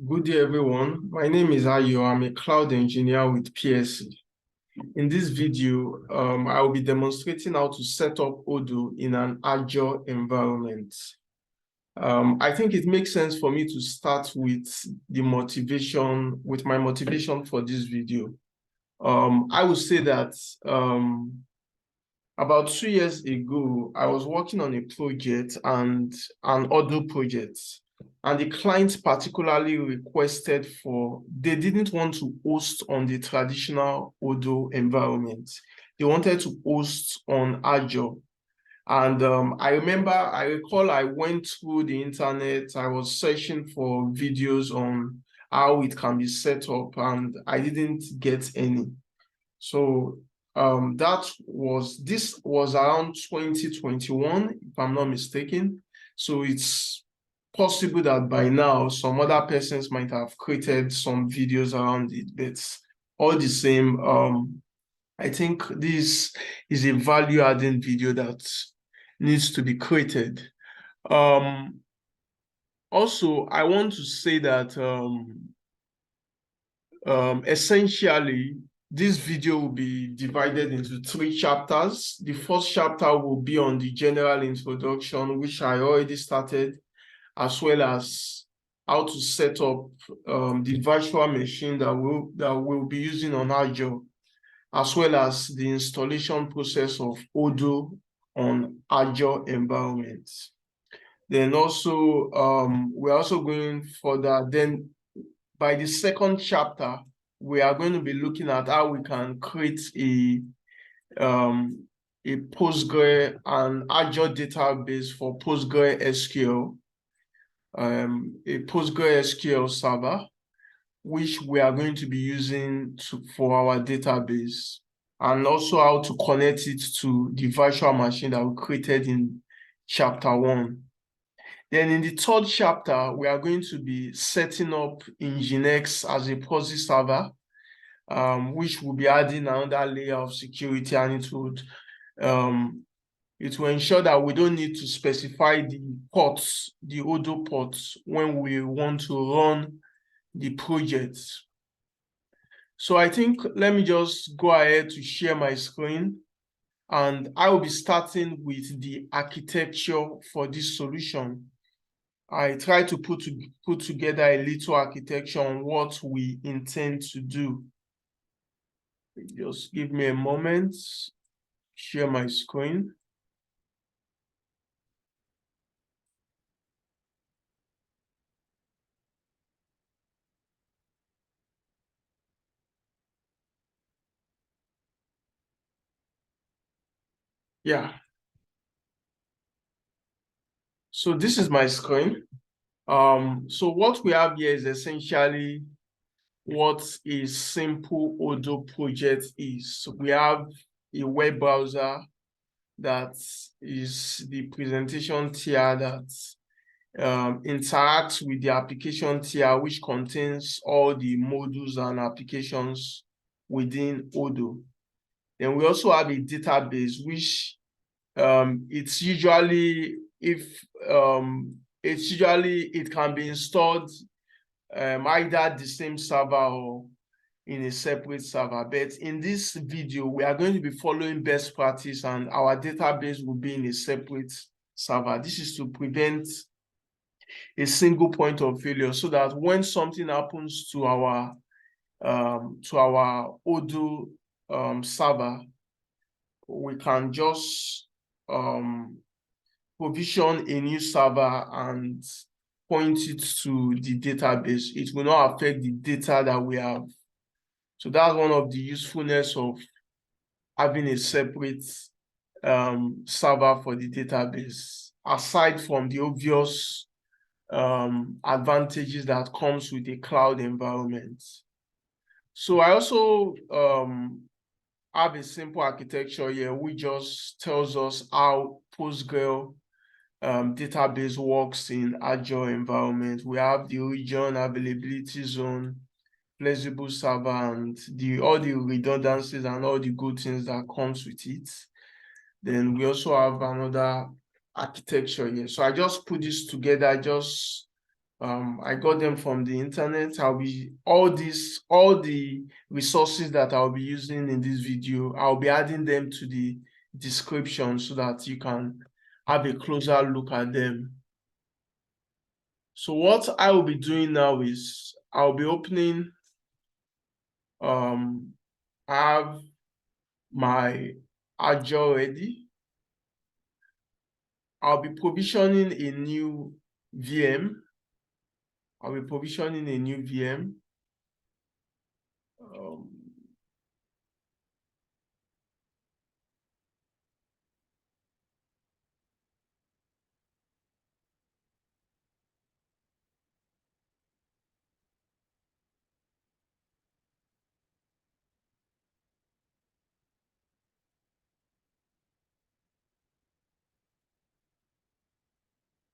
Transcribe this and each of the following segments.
Good day, everyone. My name is Ayo. I'm a cloud engineer with PSC. In this video, I will be demonstrating how to set up Odoo in an Azure environment. I think it makes sense for me to start with my motivation for this video. I would say that about 2 years ago, I was working on a project and an Odoo project. And the client particularly requested they didn't want to host on the traditional Odoo environment. They wanted to host on Azure. And I recall I went through the internet, I was searching for videos on how it can be set up, and I didn't get any. So this was around 2021, if I'm not mistaken. So it's possible that by now some other persons might have created some videos around it, but all the same, I think this is a value-adding video that needs to be created. Also, I want to say that essentially, this video will be divided into 3 chapters. The first chapter will be on the general introduction, which I already started, as well as how to set up the virtual machine that we'll be using on Azure, as well as the installation process of Odoo on Azure environments. Then also, we're also going further. Then by the second chapter, we are going to be looking at how we can create a Postgre and Azure database for PostgreSQL, a PostgreSQL server, which we are going to be using for our database, and also how to connect it to the virtual machine that we created in chapter 1. Then in the third chapter, we are going to be setting up Nginx as a POSI server, which will be adding another layer of security, and it will ensure that we don't need to specify the ports, the Odoo ports, when we want to run the project. So I think let me just go ahead to share my screen, and I will be starting with the architecture for this solution. I try to put together a little architecture on what we intend to do. Just give me a moment, share my screen. Yeah. So this is my screen. So what we have here is essentially what a simple Odoo project is. So we have a web browser that is the presentation tier that interacts with the application tier, which contains all the modules and applications within Odoo. Then we also have a database, which it can be installed either the same server or in a separate server. But in this video, we are going to be following best practice, and our database will be in a separate server. This is to prevent a single point of failure, so that when something happens to our Odoo server, we can just provision a new server and point it to the database. It will not affect the data that we have. So that's one of the usefulness of having a separate server for the database, aside from the obvious advantages that comes with a cloud environment. So I also have a simple architecture here, which just tells us how Postgre database works in Azure environment. We have the region, availability zone, flexible server, and all the redundancies and all the good things that comes with it. Then we also have another architecture here. So I just put this together just I got them from the internet. All the resources that I'll be using in this video, I'll be adding them to the description so that you can have a closer look at them. So what I will be doing now is I'll be opening, I have my Azure ready. I'll be provisioning a new VM. I'll be provisioning a new VM.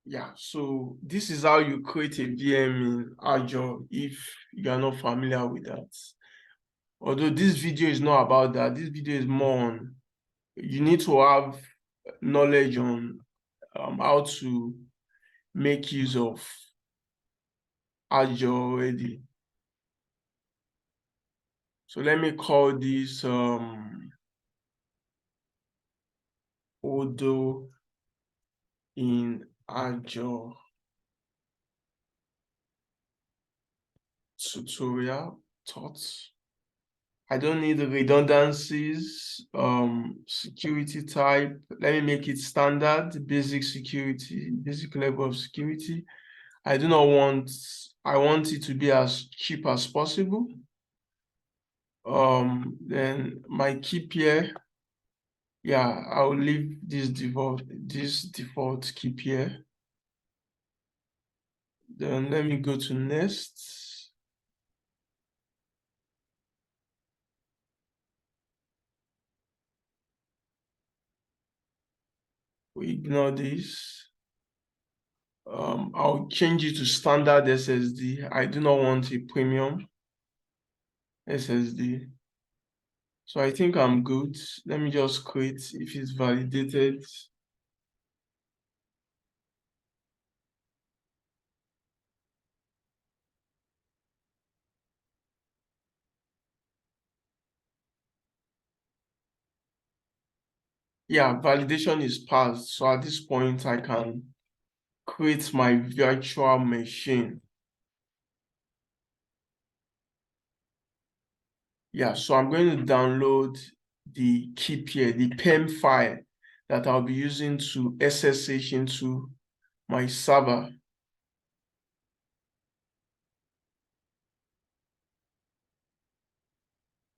Yeah, so this is how you create a VM in Azure if you are not familiar with that. Although this video is not about that, this video is more on, you need to have knowledge on how to make use of Azure already. So let me call this Odoo in Azure tutorial thoughts. I don't need redundancies, security type. Let me make it standard, basic security, basic level of security. I want it to be as cheap as possible. Then my keep here, yeah, I'll leave this default keep here. Then let me go to next. We ignore this. I'll change it to standard SSD. I do not want a premium SSD. So I think I'm good. Let me just create if it's validated. Yeah, validation is passed. So at this point, I can create my virtual machine. Yeah, so I'm going to download the keep here, the PEM file that I'll be using to SSH into my server.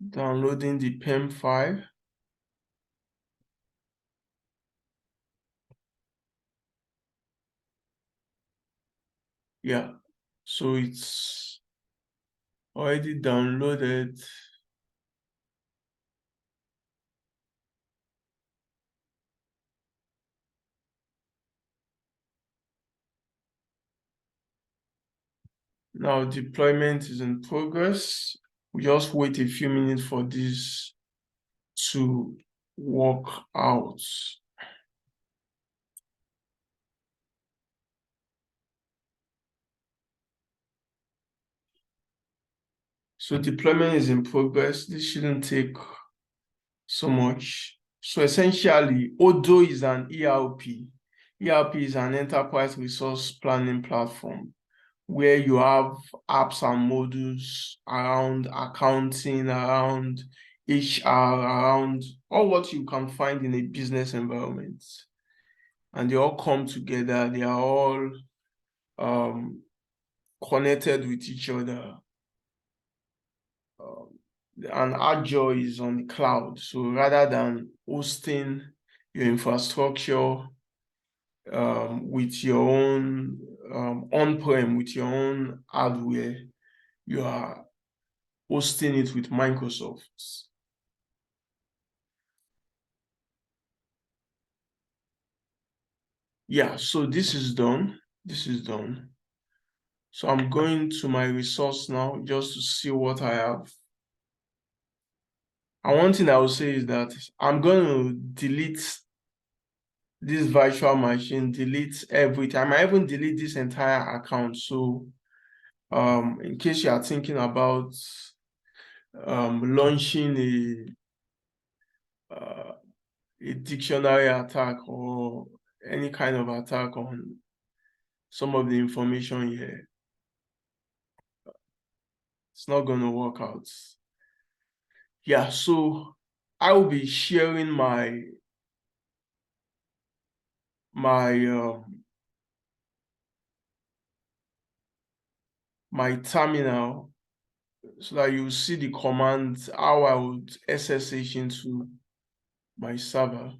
Downloading the PEM file. Yeah, so it's already downloaded. Now deployment is in progress. We just wait a few minutes for this to work out. So deployment is in progress. This shouldn't take so much. So essentially, Odoo is an ERP. ERP is an enterprise resource planning platform where you have apps and modules around accounting, around HR, around all what you can find in a business environment. And they all come together. They are all connected with each other. And Azure is on the cloud. So rather than hosting your infrastructure with your own on-prem, with your own hardware, you are hosting it with Microsoft. Yeah, so this is done. This is done. So I'm going to my resource now just to see what I have. And one thing I will say is that I'm going to delete this virtual machine deletes everything. I might even delete this entire account. So in case you are thinking about launching a dictionary attack or any kind of attack on some of the information here, it's not going to work out. Yeah, so I will be sharing my terminal so that you see the command how I would SSH into my server.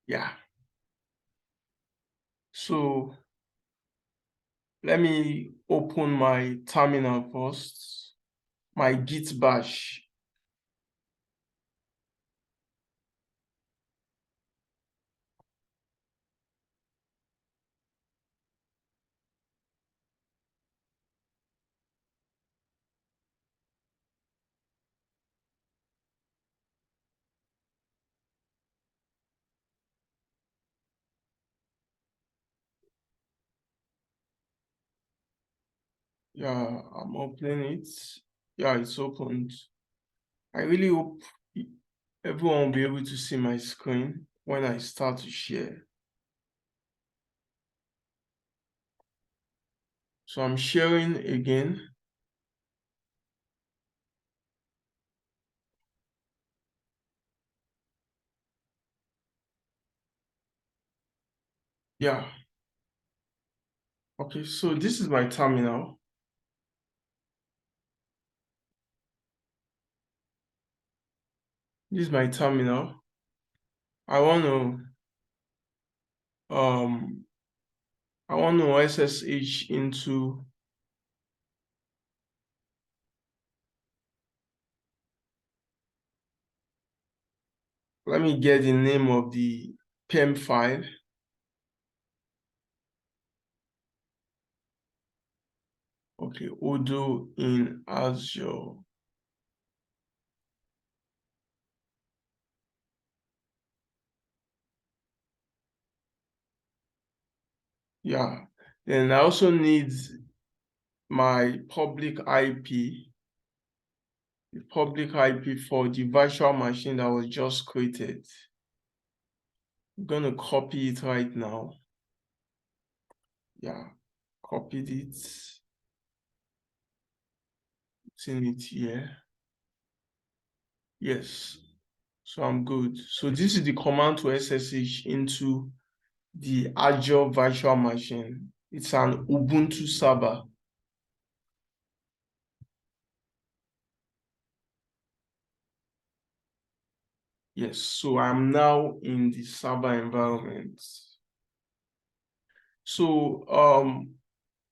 Yeah. So let me open my terminal first, my git bash. Yeah, I'm opening it. Yeah, it's opened. I really hope everyone will be able to see my screen when I start to share. So I'm sharing again. Yeah. Okay, so this is my terminal. This is my terminal. I want to SSH into let me get the name of the PEM file. Okay, Odoo in Azure. Yeah. Then I also need my public IP, the public IP for the virtual machine that was just created. I'm going to copy it right now. Yeah, copied it. It's in it here. Yes. So I'm good. So this is the command to SSH into the Azure virtual machine. It's an Ubuntu server. Yes, so I'm now in the server environment. So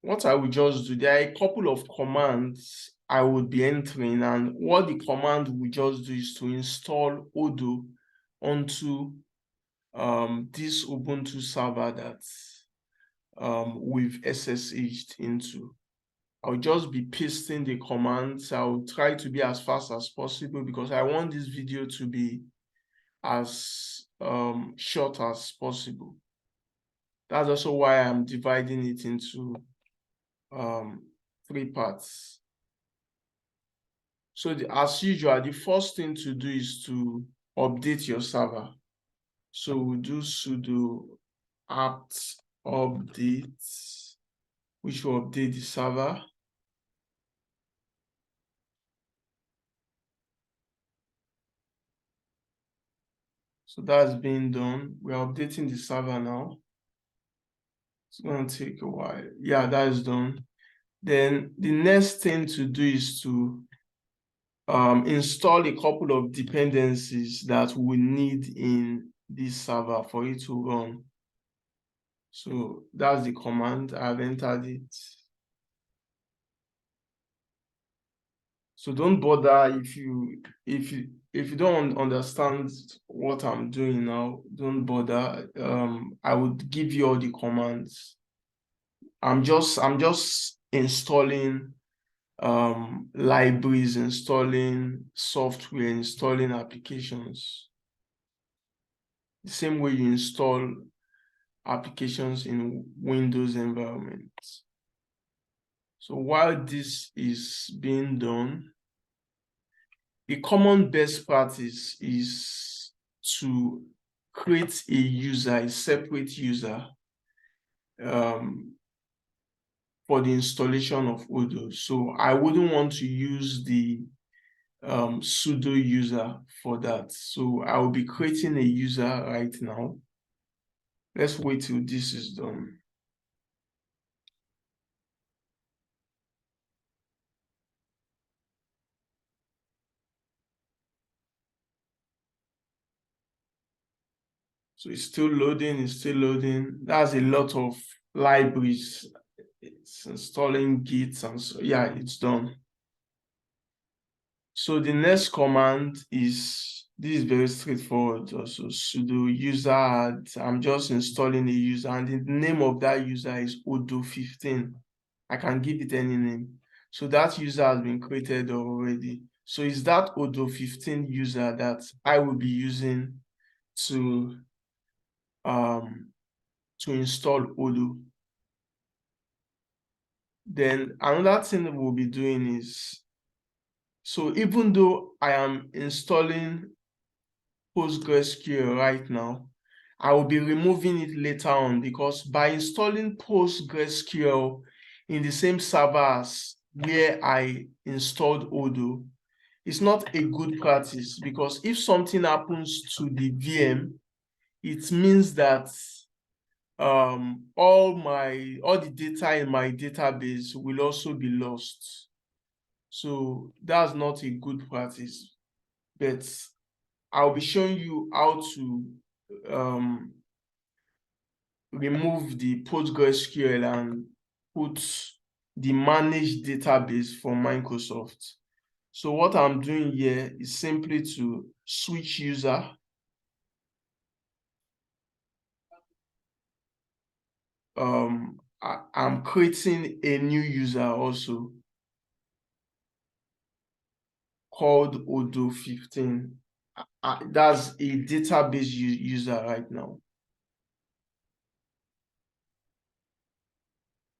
what I will just do, there are a couple of commands I would be entering, and what the command will just do is to install Odoo onto this Ubuntu server that we've SSH'd into. I'll just be pasting the commands. I'll try to be as fast as possible because I want this video to be as short as possible. That's also why I'm dividing it into 3 parts. So as usual, the first thing to do is to update your server. So we'll do sudo apt update, which will update the server. So that's being done. We're updating the server now. It's going to take a while. Yeah, that is done. Then the next thing to do is to install a couple of dependencies that we need in this server for it to run. So that's the command. I've entered it. So don't bother if you don't understand what I'm doing now, don't bother. I would give you all the commands. I'm just installing libraries, installing software, installing applications. The same way you install applications in Windows environments. So while this is being done, a common best practice is to create a user, a separate user um, for the installation of Odoo. So I wouldn't want to use the sudo user for that. So I will be creating a user right now. Let's wait till this is done. So it's still loading, it's still loading. That's a lot of libraries. It's installing Git and so yeah, it's done. So the next command is this is very straightforward also sudo user add. I'm just installing a user and the name of that user is Odoo 15. I can give it any name. So that user has been created already. So it's that Odoo 15 user that I will be using to um to install Odoo. Then another thing we'll be doing is, so even though I am installing PostgreSQL right now, I will be removing it later on because by installing PostgreSQL in the same server as where I installed Odoo, it's not a good practice because if something happens to the VM, it means that all the data in my database will also be lost. So that's not a good practice, but I'll be showing you how to um, remove the PostgreSQL and put the managed database from Microsoft. So what I'm doing here is simply to switch user. I'm creating a new user also called Odoo 15. That's a database user right now.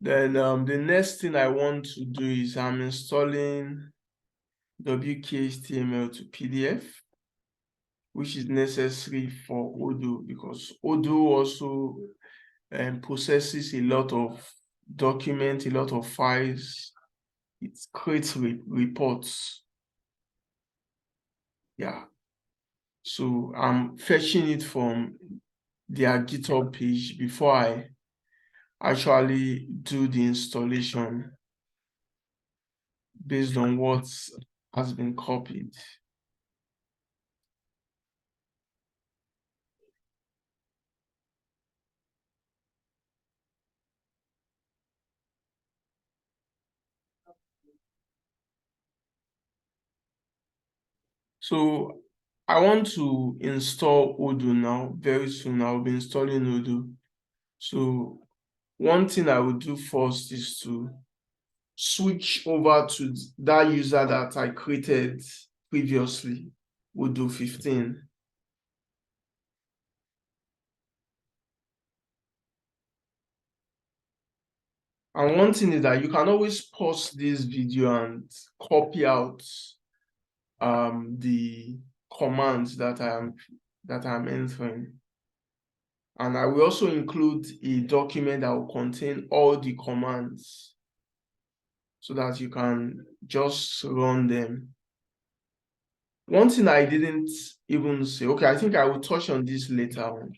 Then the next thing I want to do is I'm installing WKHTML to PDF, which is necessary for Odoo because Odoo also processes a lot of documents, a lot of files. It creates reports. Yeah. So I'm fetching it from their GitHub page before I actually do the installation based on what has been copied. So I want to install Odoo now. Very soon I'll be installing Odoo. So one thing I will do first is to switch over to that user that I created previously, Odoo 15. And one thing is that you can always pause this video and copy out the commands that I'm entering. And I will also include a document that will contain all the commands so that you can just run them. One thing I didn't even say, okay, I think I will touch on this later on.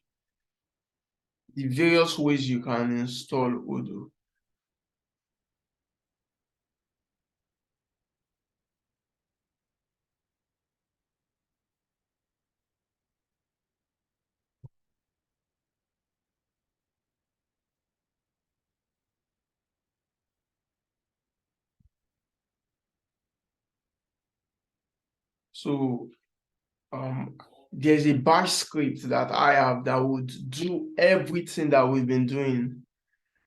The various ways you can install Odoo. So there's a bash script that I have that would do everything that we've been doing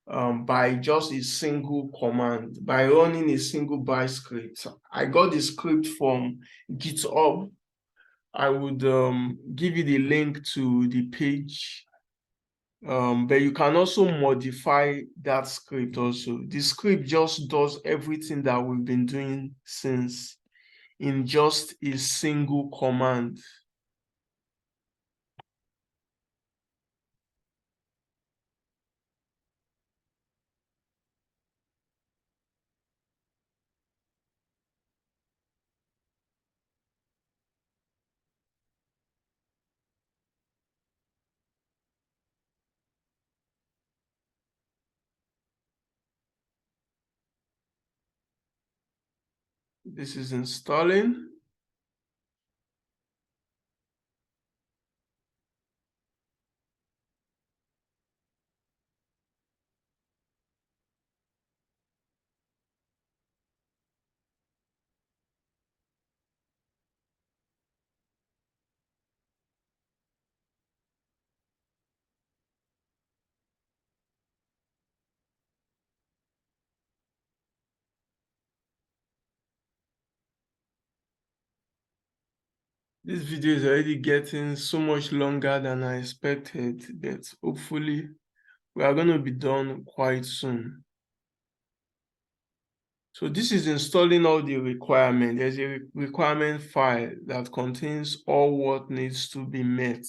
by just a single command, by running a single bash script. I got the script from GitHub. I would give you the link to the page, but you can also modify that script also. The script just does everything that we've been doing since in just a single command. This is installing. This video is already getting so much longer than I expected, but hopefully we are going to be done quite soon. So this is installing all the requirements. There's a requirement file that contains all what needs to be met,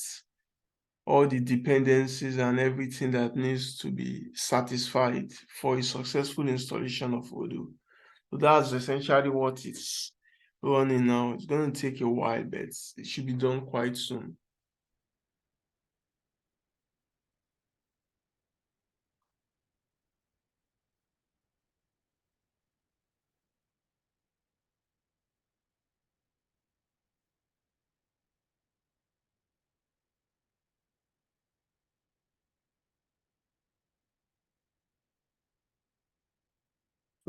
all the dependencies and everything that needs to be satisfied for a successful installation of Odoo. So that's essentially what it's running now. It's going to take a while, but it should be done quite soon.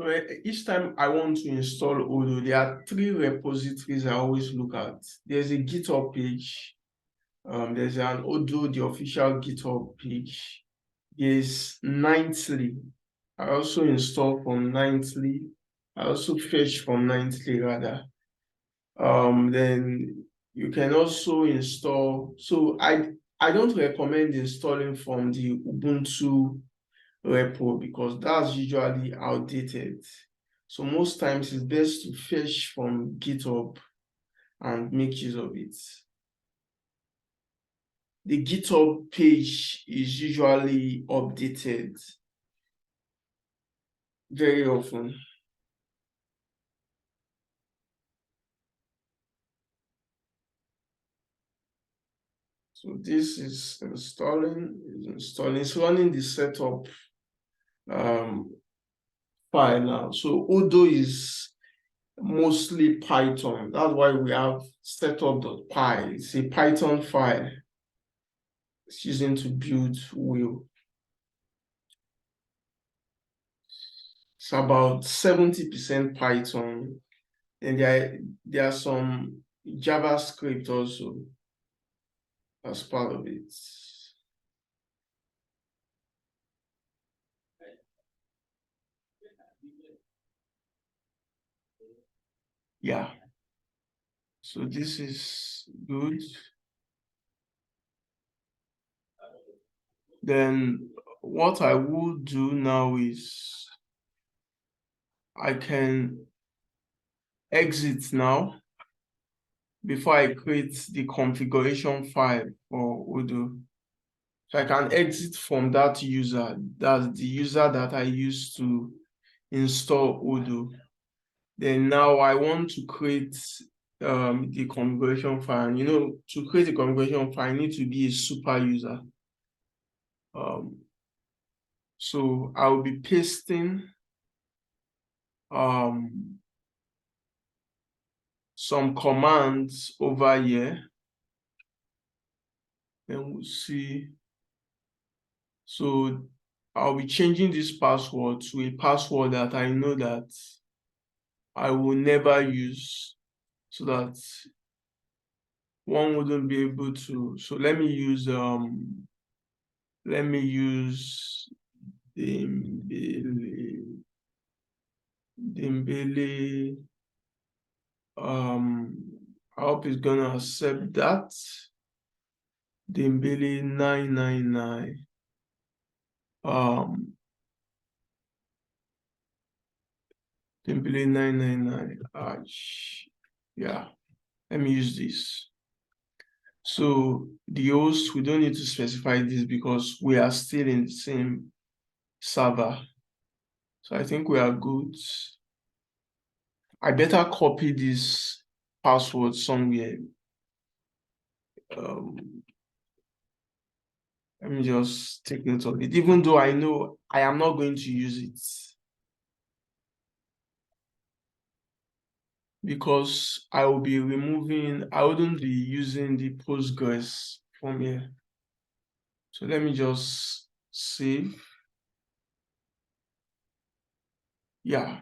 So each time I want to install Odoo, there are three repositories I always look at. There's a GitHub page. There's an Odoo, the official GitHub page. There's Nightly. I also install from Nightly. I also fetch from Nightly rather. Then you can also install. So I don't recommend installing from the Ubuntu repo because that's usually outdated. So most times it's best to fetch from GitHub and make use of it. The GitHub page is usually updated very often. So this is installing, it's running the setup file now. So Odoo is mostly Python. That's why we have setup.py. It's a Python file. It's using to build wheel. It's about 70% Python. And there are some JavaScript also as part of it. Yeah. So this is good. Then what I will do now is I can exit now before I create the configuration file for Odoo. So I can exit from that user. That's the user that I used to install Odoo. Then now I want to create the configuration file. You know, to create a configuration file, I need to be a super user. So I'll be pasting some commands over here. Then we'll see. So I'll be changing this password to a password that I know that I will never use, so that one wouldn't be able to. So let me use Dembele. I hope it's gonna accept that. Dembele 999. Dembele 999. Yeah, let me use this. So the host, we don't need to specify this because we are still in the same server. So I think we are good. I better copy this password somewhere. Let me just take note of it, even though I know I am not going to use it, because I will be removing, I wouldn't be using the Postgres from here. So let me just save. Yeah.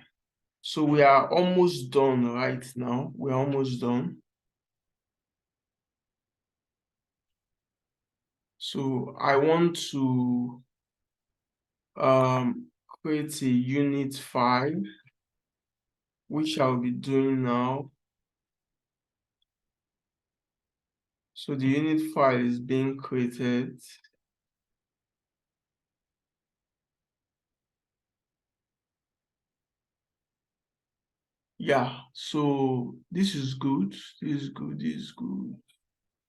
So we are almost done right now. We're almost done. So I want to create a unit file, which I'll be doing now. So the unit file is being created. Yeah, so this is good. This is good. This is good.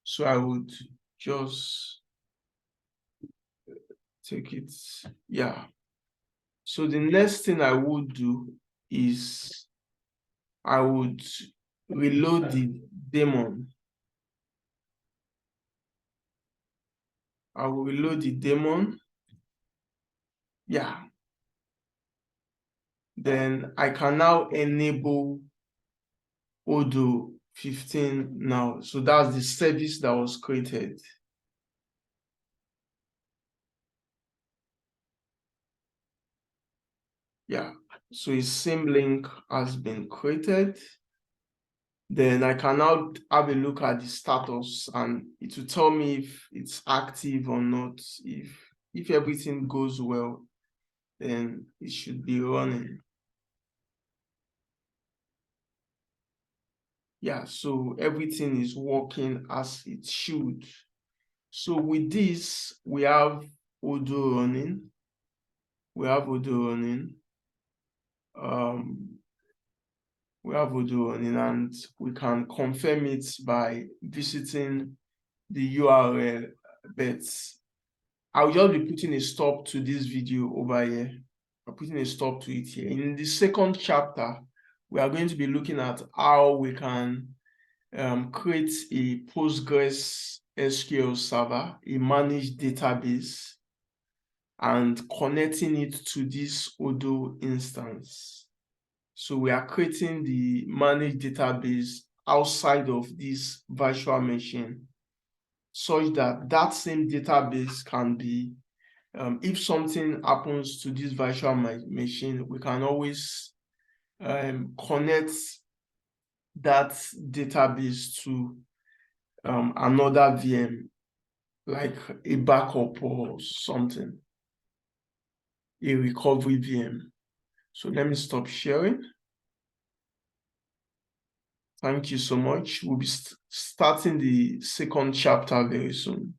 So I would just take it. Yeah. So the next thing I would do is I would reload the daemon. I will reload the daemon. Yeah. Then I can now enable Odoo 15 now. So that's the service that was created. Yeah. So a same link has been created. Then I can now have a look at the status and it will tell me if it's active or not. If everything goes well, then it should be running. Yeah, so everything is working as it should. So with this, we have Odoo running. We have Odoo running. We have Odoo running, and we can confirm it by visiting the URL. But I'll just be putting a stop to this video over here. I'm putting a stop to it here. In the second chapter, we are going to be looking at how we can create a Postgres SQL server, a managed database, and connecting it to this Odoo instance. So we are creating the managed database outside of this virtual machine, such that that same database can be, if something happens to this virtual machine, we can always connect that database to another VM, like a backup or something, a recovery VM. So let me stop sharing. Thank you so much. We'll be starting the second chapter very soon.